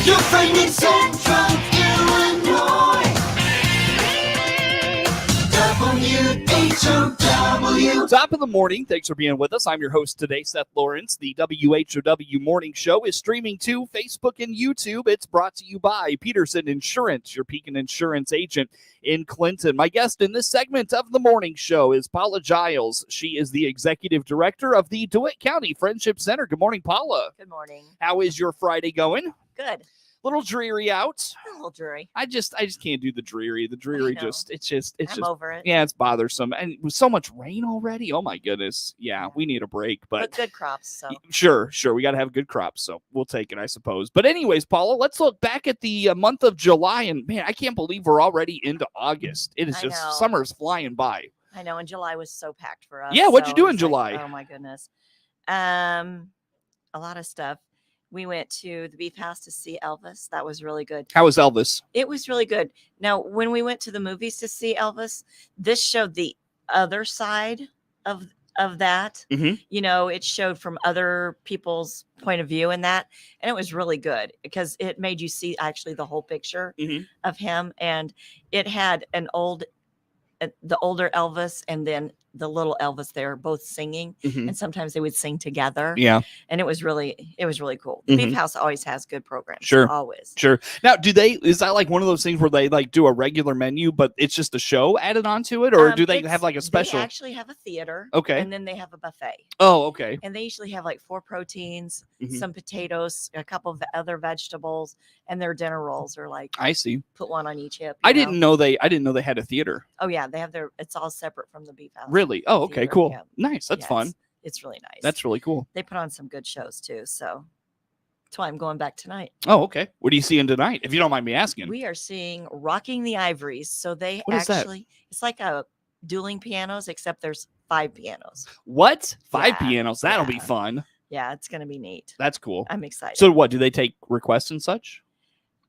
Your friend in Central Illinois. WHOW. Top of the morning. Thanks for being with us. I'm your host today, Seth Lawrence. The WHOW Morning Show is streaming to Facebook and YouTube. It's brought to you by Peterson Insurance, your Pekin Insurance agent in Clinton. My guest in this segment of the morning show is Paula Jiles. She is the executive director of the DeWitt County Friendship Center. Good morning, Paula. Good morning. How is your Friday going? Good. Little dreary out. A little dreary. I just can't do the dreary. The dreary I'm over it. Yeah, it's bothersome. And with so much rain already, oh my goodness. Yeah, we need a break. But good crops, so. Sure. We got to have good crops, so we'll take it, I suppose. But anyways, Paula, let's look back at the month of July. And man, I can't believe we're already into August. It is just summer's flying by. I know, and July was so packed for us. Yeah, what'd you do in July? Oh my goodness. A lot of stuff. We went to the Beef House to see Elvis. That was really good. How was Elvis? It was really good. Now, when we went to the movies to see Elvis, this showed the other side of that. Mm-hmm. You know, it showed from other people's point of view and that. And it was really good because it made you see actually the whole picture of him. And it had the older Elvis and then the little Elvis there both singing, and sometimes they would sing together. Yeah. And it was really cool. The Beef House always has good programs. Sure. Always. Sure. Now, is that like one of those things where they like do a regular menu, but it's just a show added onto it? Or do they have like a special? They actually have a theater. Okay. And then they have a buffet. Oh, okay. And they usually have like 4 proteins, some potatoes, a couple of other vegetables, and their dinner rolls are like, I see. Put one on each hip. I didn't know they had a theater. Oh yeah. They have it's all separate from the Beef House. Really? Oh, okay, theater. cool. Yeah. Nice. That's fun. It's really nice. That's really cool. They put on some good shows too. So that's why I'm going back tonight. Oh, okay. What are you seeing tonight? If you don't mind me asking. We are seeing Rocking the Ivories. So they What is that? It's like a dueling pianos, except there's 5 pianos. What? 5 Yeah, pianos? That'll be yeah. fun. Yeah, it's going to be neat. That's cool. I'm excited. So what, do they take requests and such?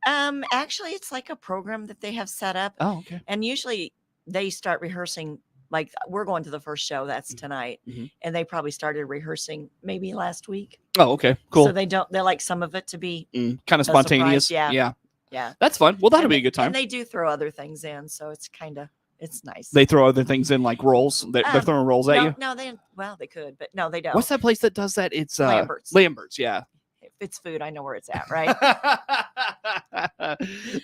Actually, it's like a program that they have set up. Oh, okay. And usually they start rehearsing. Like we're going to the first show that's tonight, and they probably started rehearsing maybe last week. Oh, okay, cool. So they like some of it to be kind of spontaneous. Surprise. Yeah. Yeah. That's fun. Well, that'll be a good time. And they do throw other things in, so it's nice. They throw other things in like rolls. They're throwing rolls at you. No, they could, but no, they don't. What's that place that does that? It's Lambert's. Lambert's, yeah. If it's food, I know where it's at, right?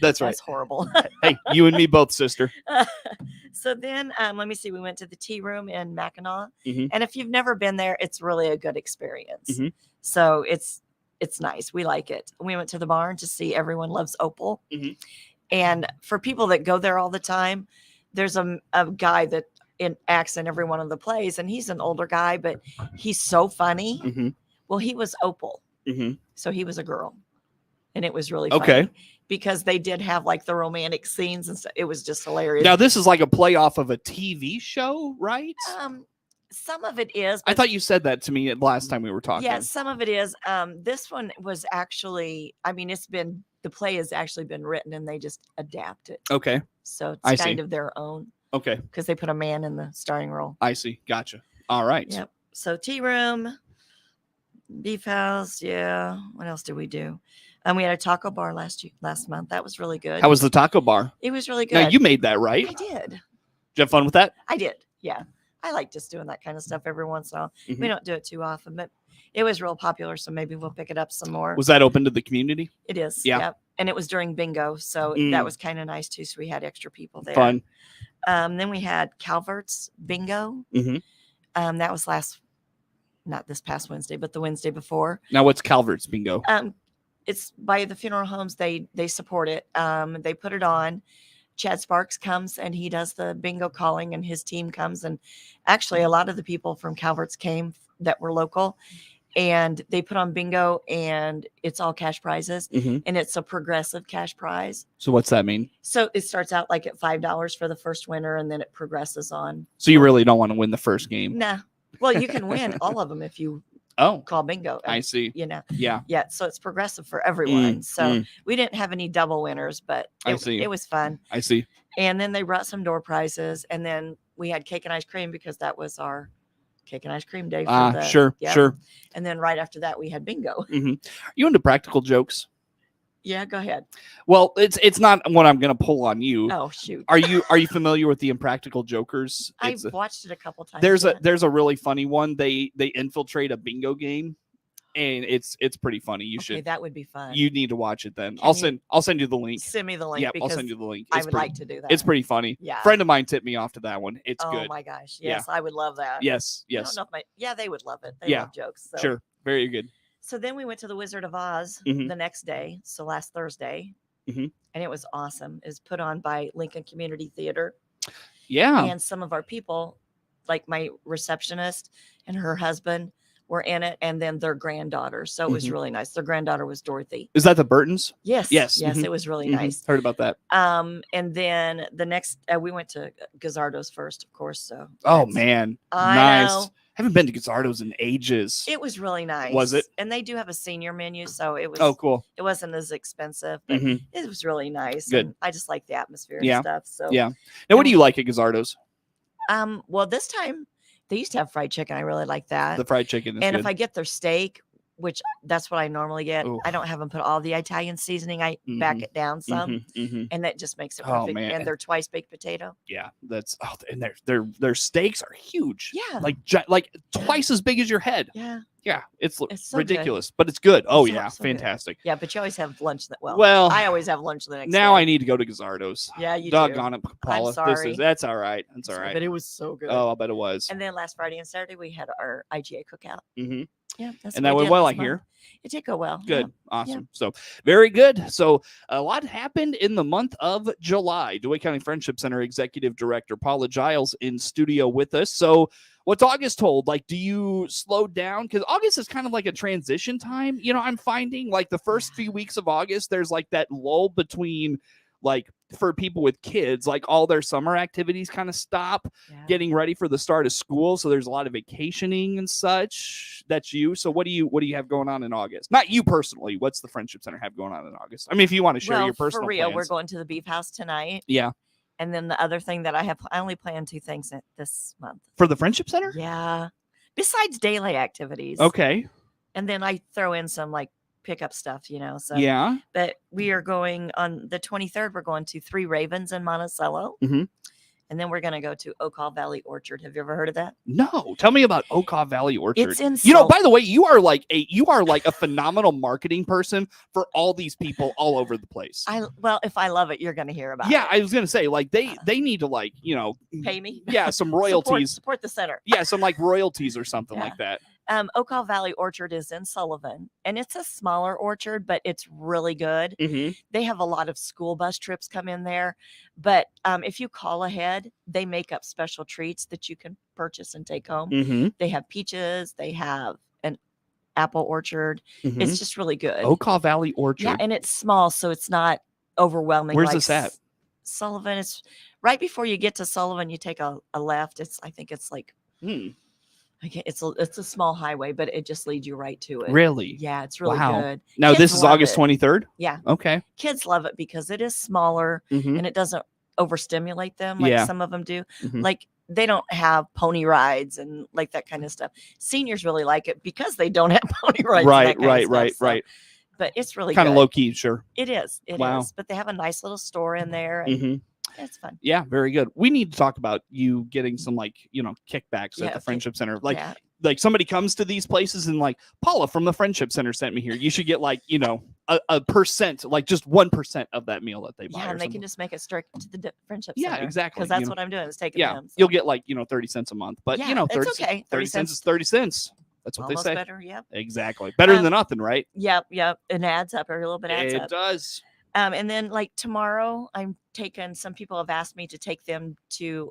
That's right. That's horrible. Hey, you and me both, sister. So then, let me see. We went to the tea room in Mackinac, Mhm. and if you've never been there, it's really a good experience. So it's nice. We like it. We went to the barn to see Everyone Loves Opal, and for people that go there all the time, there's a guy that acts in every one of the plays, and he's an older guy, but he's so funny. Well, he was Opal, so he was a girl, and it was really funny. Okay. Because they did have like the romantic scenes and stuff. It was just hilarious. Now, this is like a play off of a TV show, right? Some of it is. I thought you said that to me last time we were talking. Yeah, some of it is. This one was actually, the play has actually been written and they just adapt it. Okay. So it's I kind see. of their own. Okay. Because they put a man in the starring role. I see. Gotcha. All right. Yep. So tea room, Beef House. Yeah. What else did we do? We had a taco bar last month. That was really good. How was the taco bar? It was really good. Now, you made that, right? I did. Did you have fun with that? I did. Yeah. I like just doing that kind of stuff every once in a while. We don't do it too often, but it was real popular. So maybe we'll pick it up some more. Was that open to the community? It is. Yeah. Yep. And it was during bingo. So that was kind of nice too. So we had extra people there. Fun. Then we had Calvert's bingo. That was not this past Wednesday, but the Wednesday before. Now, what's Calvert's bingo? It's by the funeral homes. They support it. They put it on. Chad Sparks comes and he does the bingo calling, and his team comes. And actually, a lot of the people from Calvert's came that were local, and they put on bingo, and it's all cash prizes, and it's a progressive cash prize. So what's that mean? So it starts out like at $5 for the first winner, and then it progresses on. So you really don't want to win the first game? Nah. Well, you can win all of them if you call bingo. I see. You know. Yeah. Yeah. So it's progressive for everyone. So we didn't have any double winners, but it was fun. I see. And then they brought some door prizes, and then we had cake and ice cream because that was our cake and ice cream day. Sure. And then right after that, we had bingo. Are you into practical jokes? Yeah, go ahead. Well, it's not what I'm going to pull on you. Oh, shoot. Are you familiar with the Impractical Jokers? I've watched it a couple times. There's a really funny one. They infiltrate a bingo game, and it's pretty funny. Okay, that would be fun. You need to watch it then. Can I'll send you the link. Send me the link. Yeah, I'll because send you the link. I would like to do that. It's pretty funny. Yeah. Friend of mine tipped me off to that one. It's good. Oh my gosh. Yes, I would love that. Yes. I don't know if they would love it. They Yeah. love jokes. So. Sure. Very good. So then we went to the Wizard of Oz Mhm. the next day. So last Thursday. Mhm. And it was awesome. It was put on by Lincoln Community Theater. Yeah. And some of our people, like my receptionist and her husband, were in it, and then their granddaughter. So it was really nice. Their granddaughter was Dorothy. Is that the Burtons? Yes. Yes. It was really nice. Heard about that. And then the next, we went to Gazzardo's first, of course. So. Oh man, I nice. know. Haven't been to Gazzardo's in ages. It was really nice. Was it? And they do have a senior menu, so it was. Oh, cool. It wasn't as expensive, but it was really nice. Good. And I just like the atmosphere Yeah. and stuff. So Yeah. Now, what do you like at Gazzardo's? Well, this time they used to have fried chicken. I really like that. The fried chicken is and good. if I get their steak, which that's what I normally get, Ooh. I don't have them put all the Italian seasoning. I back it down some, and that just makes it Oh, perfect. man. And their twice baked potato. Yeah, that's and their steaks are huge. Yeah. like twice as big as your head. Yeah. Yeah, it's so good. ridiculous, but it's good. Oh So- yeah, so good. fantastic. Yeah, but you always have lunch. Well, I always have lunch the next Now day. I need to go to Gazzardo's. Yeah, you do. Doggone it, Paula. sorry. That's all right. That's all right. But it was so good. Oh, I bet it was. And then last Friday and Saturday we had our IGA cookout. Mm-hmm. Yeah, that's And what that we went did well, I last month. hear. It did go well. Good. Yeah. Awesome. So very good. So a lot happened in the month of July. DeWitt County Friendship Center Executive Director Paula Jiles in studio with us. So what's August hold? Like, do you slow down? Because August is kind of like a transition time. You know, I'm finding like the first few weeks of August, there's like that lull between like for people with kids, like all their summer activities kind of stop, getting ready for the start of school. So there's a lot of vacationing and such. That's you. So what do you have going on in August? Not you personally. What's the Friendship Center have going on in August? I mean, if you want to share your personal for real, plans. we're going to the Beef House tonight. Yeah. And then the other thing that I only plan 2 things this month. For the Friendship Center? Yeah. Besides daily activities. Okay. And then I throw in some like pickup stuff, you know. So Yeah. But we are going on the 23rd. We're going to Three Ravens in Monticello. Mhm. And then we're going to go to Okaw Valley Orchard. Have you ever heard of that? No. Tell me about Okaw Valley Orchard. It's in by the way, you are like a phenomenal marketing person for all these people all over the place. Well, if I love it, you're going to hear about it. Yeah, I was gonna say like they need to like, Pay me. Yeah, some royalties. Support the center. Yeah, some like royalties or something like that. Okaw Valley Orchard is in Sullivan, and it's a smaller orchard, but it's really good. Mm-hmm. They have a lot of school bus trips come in there, but if you call ahead, they make up special treats that you can purchase and take home. Mm-hmm. They have peaches. They have an apple orchard. Mm-hmm. It's just really good. Okaw Valley Orchard. Yeah, and it's small, so it's not overwhelming. Where's like this at? Sullivan. It's right before you get to Sullivan. You take a left. I think it's like. It's a small highway, but it just leads you right to it. Really? Yeah, it's really Wow. good. Now Kids this is love August it. 23rd? Yeah. Okay. Kids love it because it is smaller Mhm. and it doesn't overstimulate them like Yeah. some of them do. Mhm. Like they don't have pony rides and like that kind of stuff. Seniors really like it because they don't have pony rides. Right, and that kind right, of right, stuff. So- right. But it's really Kind of good. low key, sure. It is. It is. Wow. But they have a nice little store in there. And Mhm. it's fun. Yeah, very good. We need to talk about you getting some like, kickbacks at the Friendship Center. Like Yeah. like somebody comes to these places and like Paula from the Friendship Center sent me here. You should get like, a percent, like just 1% of that meal that they buy. Yeah, or and they something. can just make it straight to the Friendship Yeah, Center. exactly. Because that's what I'm doing is taking Yeah, them. So. you'll get like 30 cents a month, but Yeah, 30, it's okay. 30 cents is 30 cents. That's what Almost they say. better. Yep. Exactly. Better than nothing, right? Yep. It adds up. Every little bit adds It up. does. And then like tomorrow, I'm taking. Some people have asked me to take them to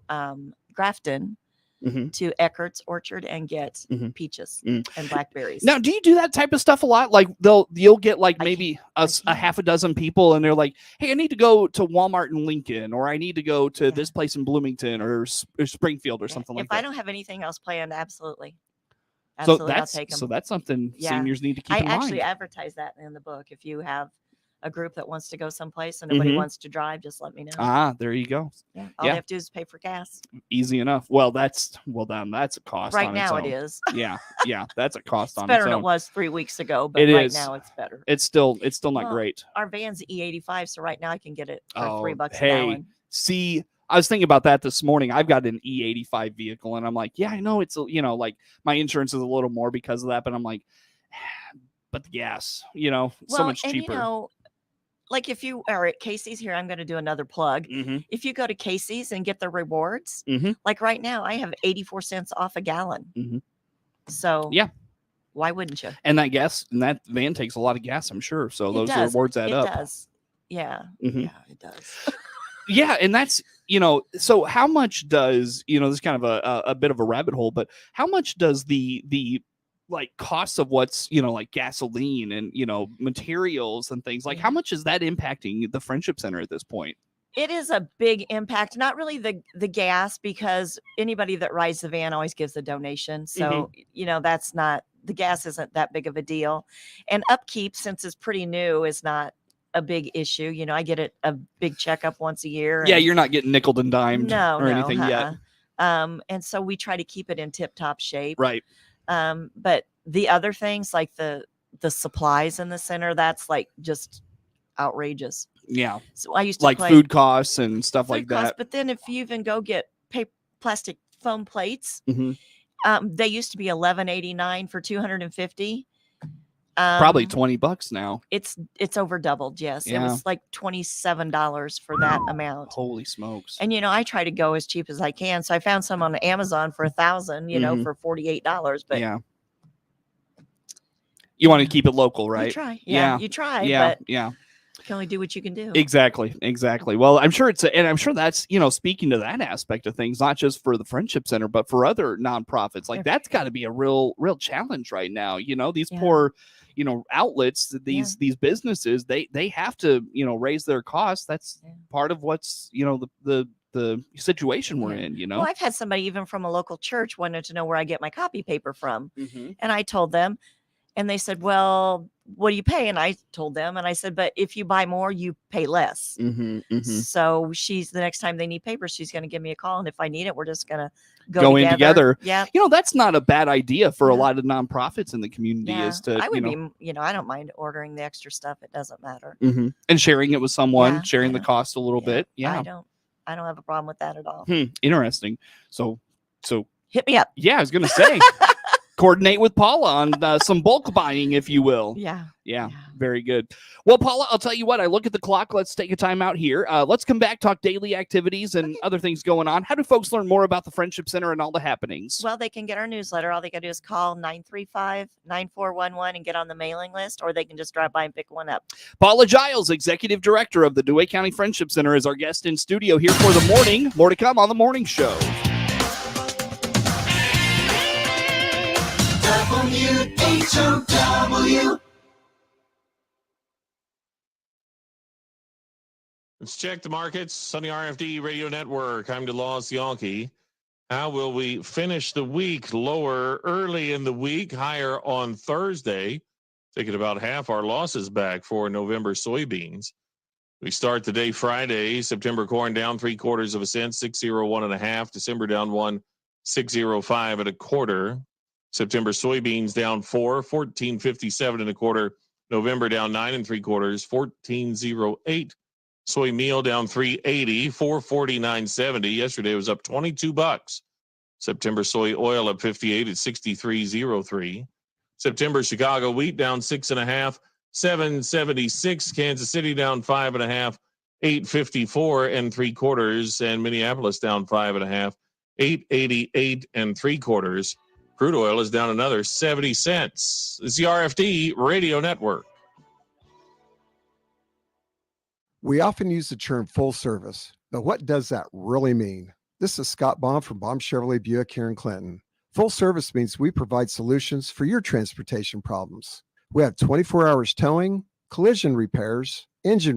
Grafton, Mhm. to Eckert's Orchard, and get Mhm. peaches Mm. and blackberries. Now, do you do that type of stuff a lot? Like you'll get like I maybe I a can't. half a dozen people, and they're like, "Hey, I need to go to Walmart in Lincoln, or I need to go to this place in Bloomington or Springfield or Yeah, something if like I that." don't have anything else planned, absolutely, So I'll take them. that's something Yeah. seniors need to keep I in actually mind. advertise that in the book. If you have a group that wants to go someplace and nobody Mhm. wants to drive, just let me know. There you go. Yeah. All Yeah. they have to do is pay for gas. Easy enough. Well, that's a cost Right on now its it own. is. Yeah, that's a cost It's on better its than own. it was 3 weeks ago, but It right is. now it's better. It's still not Well, great. Our van's E85, so right now I can get it for $3 a hey, gallon. see, I was thinking about that this morning. I've got an E85 vehicle, and I'm like, yeah, I know it's like my insurance is a little more because of that, but I'm like, but the gas, so much cheaper. Like if you are at Casey's here, I'm going to do another plug. Mm-hmm. If you go to Casey's and get the rewards, Mm-hmm. like right now, I have 84 cents off a gallon. Mm-hmm. So yeah, why wouldn't you? And that van takes a lot of gas, I'm sure. So those rewards add up. It does. Yeah. Mm-hmm. Yeah, it does. Yeah, and that's so how much does this is kind of a bit of a rabbit hole, but how much does the like costs of what's like gasoline and materials and things, like how much is that impacting the Friendship Center at this point? It is a big impact. Not really the gas, because anybody that rides the van always gives a donation. So that's not, the gas isn't that big of a deal, and upkeep, since it's pretty new, is not a big issue. I get a big checkup once a year. Yeah, you're not getting nickeled and dimed or anything yet. And so we try to keep it in tip-top shape. Right. But the other things, like the supplies in the center, that's like just outrageous. Yeah. So I used to like food costs and stuff like that. But then if you even go get plastic foam plates, they used to be $11.89 for 250. Probably $20 now. It's over doubled. Yes. Yeah. It was like $27 for that amount. Holy smokes. And I try to go as cheap as I can. So I found some on Amazon for $1,000, for $48. But yeah, you want to keep it local, right? You try. Yeah. You try. Yeah. But yeah. You can only do what you can do. Exactly. Well, I'm sure I'm sure that's, speaking to that aspect of things, not just for the Friendship Center, but for other nonprofits, like that's got to be a real challenge right now. These poor, outlets, these businesses, they have to, raise their costs. That's part of what's, the situation we're in, Well, I've had somebody even from a local church wanted to know where I get my copy paper from. And I told them, and they said, well, what do you pay? And I told them, and I said, but if you buy more, you pay less. So the next time they need papers, she's going to give me a call. And if I need it, we're just going to go in together. Yeah. That's not a bad idea for a lot of nonprofits in the community is to, I would be, I don't mind ordering the extra stuff. It doesn't matter. And sharing it with someone, sharing the cost a little bit. Yeah. I don't have a problem with that at all. Interesting. So hit me up. Yeah. I was going to say, coordinate with Paula on some bulk buying, if you will. Yeah. Very good. Well, Paula, I'll tell you what, I look at the clock. Let's take a time out here. Let's come back, talk daily activities and other things going on. How do folks learn more about the Friendship Center and all the happenings? Well, they can get our newsletter. All they got to do is call 935-9411 and get on the mailing list, or they can just drive by and pick one up. Paula Jiles, Executive Director of the DeWitt County Friendship Center, is our guest in studio here for the morning. More to come on the morning show. WHOW. Let's check the markets on the RFD Radio Network. I'm DeLaw's Yonke. How will we finish the week? Lower early in the week, higher on Thursday. Taking about half our losses back for November soybeans. We start the day Friday. September corn down 3/4 cent, 601 1/2. December down 1.605 1/4. September soybeans down 14.57 1/4. November down 9 3/4, 14.08. Soy meal down 3.80, 449.70. Yesterday was up $22. September soy oil up 58 at 63.03. September Chicago wheat down 6.5, 7.76. Kansas City down 5.5, 8.54 3/4. And Minneapolis down 5.5, 8.88 3/4. Crude oil is down another 70 cents. It's the RFD Radio Network. We often use the term full service, but what does that really mean? This is Scott Baum from Baum Chevrolet Buick here in Clinton. Full service means we provide solutions for your transportation problems. We have 24 hours towing, collision repairs, engine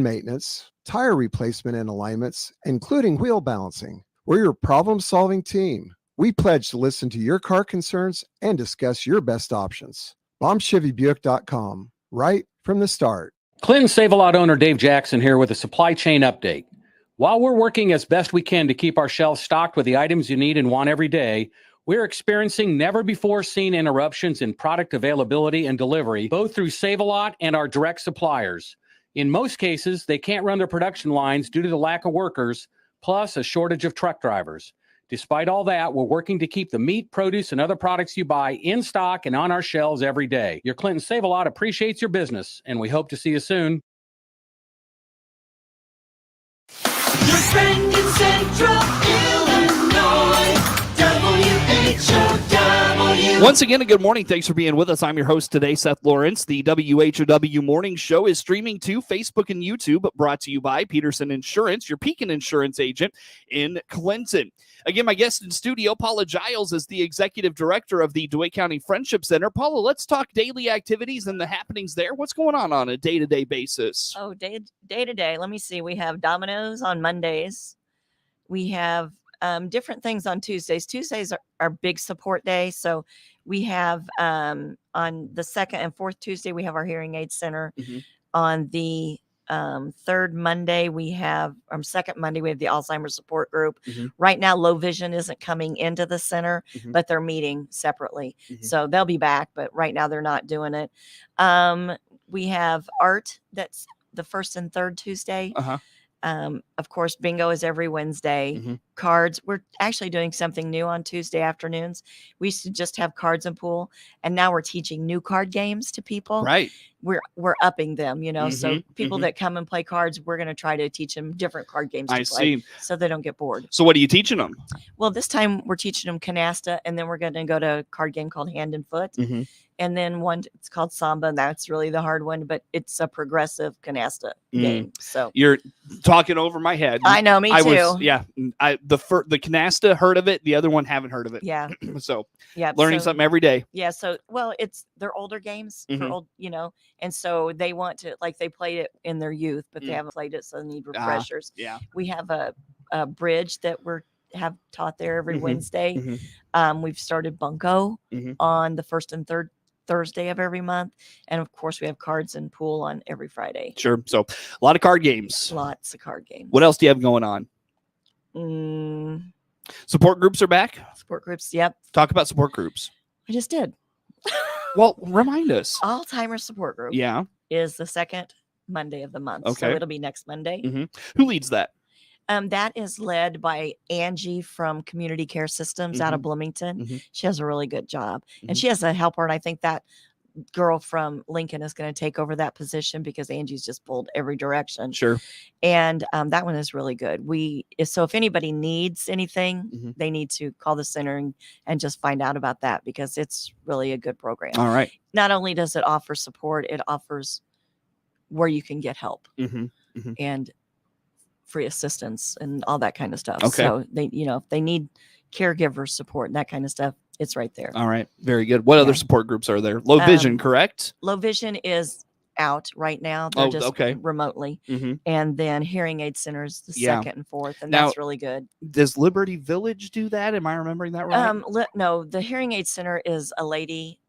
maintenance, tire replacement and alignments, including wheel balancing. We're your problem-solving team. We pledge to listen to your car concerns and discuss your best options. BaumChevyBuick.com. right from the start. Clinton Save-A-Lot owner Dave Jackson here with a supply chain update. While we're working as best we can to keep our shelves stocked with the items you need and want every day, we're experiencing never-before-seen interruptions in product availability and delivery, both through Save-A-Lot and our direct suppliers. In most cases, they can't run their production lines due to the lack of workers, plus a shortage of truck drivers. Despite all that, we're working to keep the meat, produce, and other products you buy in stock and on our shelves every day. Your Clinton Save-A-Lot appreciates your business, and we hope to see you soon. Your friend in Central Illinois, WHOW. Once again, a good morning. Thanks for being with us. I'm your host today, Seth Lawrence. The WHOW Morning Show is streaming to Facebook and YouTube, brought to you by Peterson Insurance, your Pekin Insurance agent in Clinton. Again, my guest in studio, Paula Jiles, is the Executive Director of the DeWitt County Friendship Center. Paula, let's talk daily activities and the happenings there. What's going on a day-to-day basis? Oh, day to day. Let me see. We have Domino's on Mondays. We have different things on Tuesdays. Tuesdays are our big support day. So we have on the second and fourth Tuesday, we have our hearing aid center. Mm-hmm. On the third Monday, we have second Monday, we have the Alzheimer's support group. Mm-hmm. Right now, low vision isn't coming into the center, Mm-hmm. but they're meeting separately. Mm-hmm. So they'll be back, but right now they're not doing it. We have art that's the first and third Tuesday. Uh-huh. Of course, bingo is every Wednesday. Mm-hmm. Cards. We're actually doing something new on Tuesday afternoons. We used to just have cards and pool, and now we're teaching new card games to people. Right. We're upping them, you know. So Mm-hmm. people Mm-hmm. that come and play cards, we're going to try to teach them different card games to I play, see. so they don't get bored. So what are you teaching them? Well, this time we're teaching them Canasta, and then we're going to go to a card game called Hand and Foot. Mm-hmm. And then one, it's called Samba, and that's really the hard one, but it's a progressive Canasta game. So You're talking over my head. I know, me too. The Canasta, heard of it. The other one, haven't heard of it. Yeah. So Yeah. learning something every day. Yeah. So, well, they're older games for Mhm. old, you know, and so they want to, like, they played it in their youth, but they haven't played it, so they need refreshers. Yeah. We have a bridge that have taught there every Mhm. Wednesday. Mhm. We've started Bunko Mhm. on the first and third Thursday of every month. And of course, we have cards and pool on every Friday. Sure. So a lot of card games. Lots of card games. What else do you have going on? Support groups are back. Support groups. Yep. Talk about support groups. I just did. Well, remind us. Alzheimer's support group Yeah. is the second Monday of the month. So Okay. it'll be next Monday. Mm-hmm. Who leads that? That is led by Angie from Community Care Systems out of Bloomington. Mhm. She has a really good job. Mhm. And she has a helper. And I think that girl from Lincoln is going to take over that position because Angie's just pulled every direction. Sure. And that one is really good. So if anybody needs anything, Mhm. they need to call the center and just find out about that, because it's really a good program. All right. Not only does it offer support, it offers where you can get help Mm-hmm. and free assistance and all that kind of stuff. Okay. So if they need caregiver support and that kind of stuff, it's right there. All right. Very good. What other Yeah. support groups are there? Low vision, correct? Low vision is out right now. They're just okay. remotely. Mm-hmm. And then hearing aid centers the Yeah. second and fourth, and Now- that's really good. Does Liberty Village do that? Am I remembering that right? No, the hearing aid center is a lady.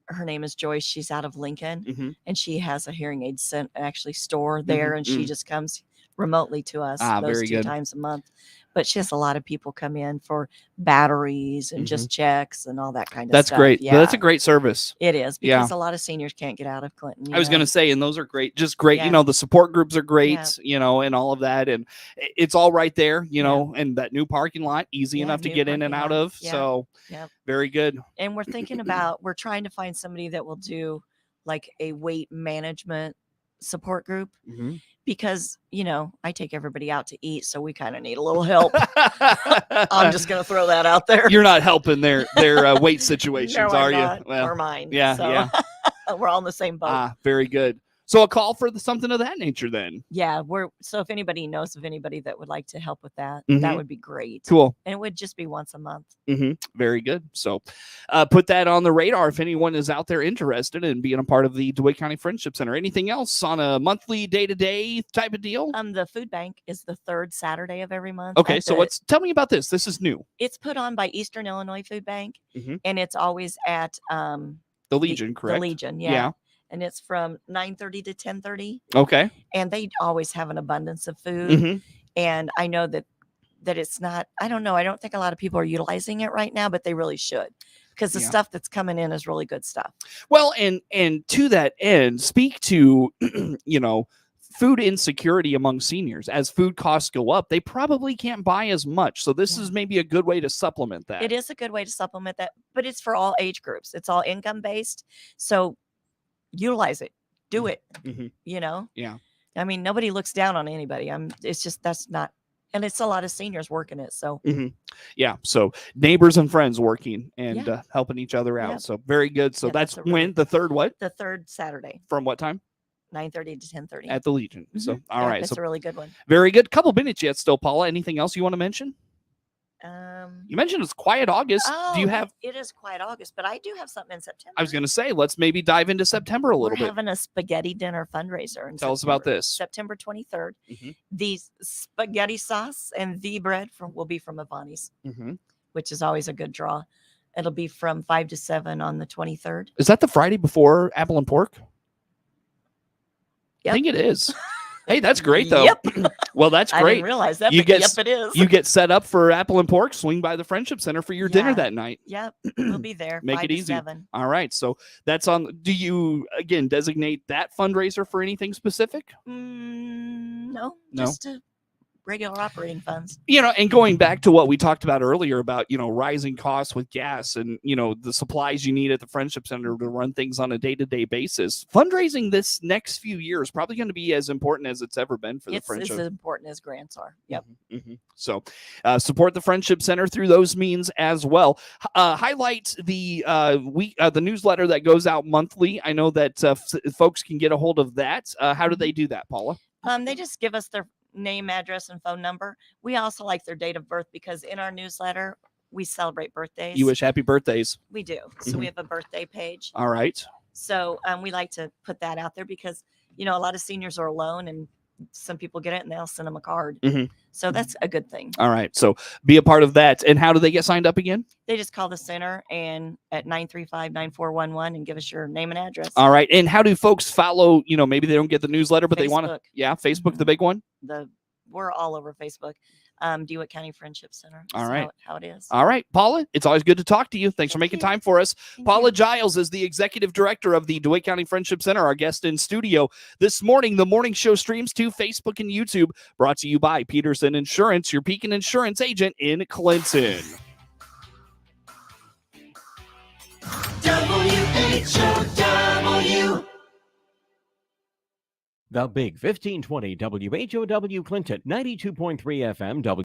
Her name is Joyce. She's out of Lincoln, Mm-hmm. and she has a hearing aid store there, and she just comes remotely to us those very 2 good. times a month. But she has a lot of people come in for batteries and just checks and all that kind of That's stuff. great. Yeah, That's a great service. it is, Yeah. because a lot of seniors can't get out of Clinton. I was going to say, and those are great, just great. Yeah. The support groups are great, Yeah. and all of that. And it's all right there, and that new parking lot, easy Yeah, enough to new get in and parking out lot. of. Yeah. So Yep. very good. And we're trying to find somebody that will do like a weight management support group, Mm-hmm. because, I take everybody out to eat. So we kind of need a little help. I'm just going to throw that out there. You're not helping their weight situations, No, I'm are not, you? or mine. yeah, So yeah. we're all in the same boat. Very good. So a call for something of that nature then. Yeah. So if anybody knows of anybody that would like to help with that, Mhm. that would be great. Cool. And it would just be once a month. Mm-hmm. Very good. So put that on the radar if anyone is out there interested in being a part of the DeWitt County Friendship Center. Anything else on a monthly, day-to-day type of deal? The food bank is the third Saturday of every month. Okay, at so tell me about this. This is new. It's put on by Eastern Illinois Food Bank, Mhm. and it's always at The Legion, correct? The Legion, Yeah. yeah. and it's from 9:30 to 10:30. Okay. And they always have an abundance of food. Mhm. And I know that it's not, I don't know. I don't think a lot of people are utilizing it right now, but they really should, because the Yeah. stuff that's coming in is really good stuff. Well, and to that end, speak to, food insecurity among seniors. As food costs go up, they probably can't buy as much. So this is maybe a good way to supplement that. It is a good way to supplement that, but it's for all age groups. It's all income based. So utilize it, do it, Mhm. Yeah. I mean, nobody looks down on anybody. It's just, that's not, and it's a lot of seniors working it. So Yeah. So neighbors and friends working and Yeah. Helping each other out. Yeah. So very good. So Yeah, that's that's a when the third what? the third Saturday, From what time? 9:30 to 10:30. At the Legion. So all right. That's So a really good one. very good. Couple minutes yet still, Paula. Anything else you want to mention? You mentioned it's quiet August. Do you have It is quiet August, but I do have something in September. I was going to say, let's maybe dive into September a We're little bit. having a spaghetti dinner fundraiser. Tell us about this. September 23rd. Mhm. The spaghetti sauce and the bread will be from Avani's, Mm-hmm. which is always a good draw. It'll be from 5 to 7 on the 23rd. Is that the Friday before Apple and Pork? I Yep. think it is. Hey, that's great though. Yep. Well, that's I great. didn't realize that. You But get yep, it is. You get set up for Apple and Pork. Swing by the Friendship Center for your dinner Yeah. that night. Yep, we'll be there. Make 5 it to easy. 7. All right. So that's on. Do you again designate that fundraiser for anything specific? No, No? just regular operating funds. And going back to what we talked about earlier about, rising costs with gas and, the supplies you need at the Friendship Center to run things on a day-to-day basis. Fundraising this next few years probably going to be as important as it's ever been for the It's Friendship. as important as grants are. Yep. Mhm. So support the Friendship Center through those means as well. Highlight the the newsletter that goes out monthly. I know that folks can get a hold of that. How do they do that, Paula? They just give us their name, address, and phone number. We also like their date of birth, because in our newsletter we celebrate birthdays. You wish happy birthdays. We do. So we have a birthday page. All right. So we like to put that out there, because a lot of seniors are alone, and some people get it and they'll send them a card. Mhm. So that's a good thing. All right. So be a part of that. And how do they get signed up again? They just call the center and at 935-9411 and give us your name and address. All right. And how do folks follow? Maybe they don't get the newsletter, but they want to. Facebook. Yeah. Facebook, the big one. We're all over Facebook. DeWitt County Friendship Center. All That's right. how it is. All right, Paula, it's always good to talk to you. Thanks for Thank making you. time for us. Thank Paula you. Jiles is the executive director of the DeWitt County Friendship Center, our guest in studio this morning. The morning show streams to Facebook and YouTube, brought to you by Peterson Insurance, your Pekin Insurance agent in Clinton. WHOW. The Big 1520 WHOW Clinton 92.3 FM